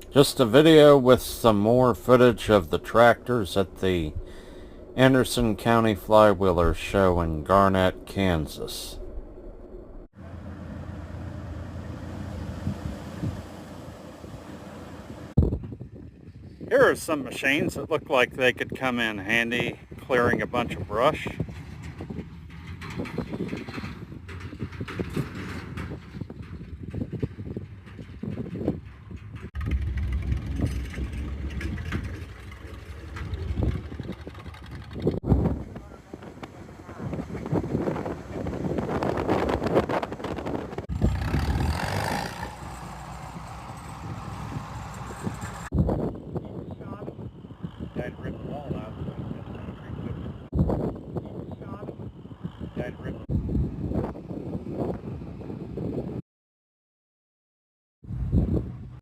Just a video with some more footage of the tractors at the Anderson County Flywheelers Show in Garnett, Kansas. Here are some machines that look like they could come in handy clearing a bunch of brush.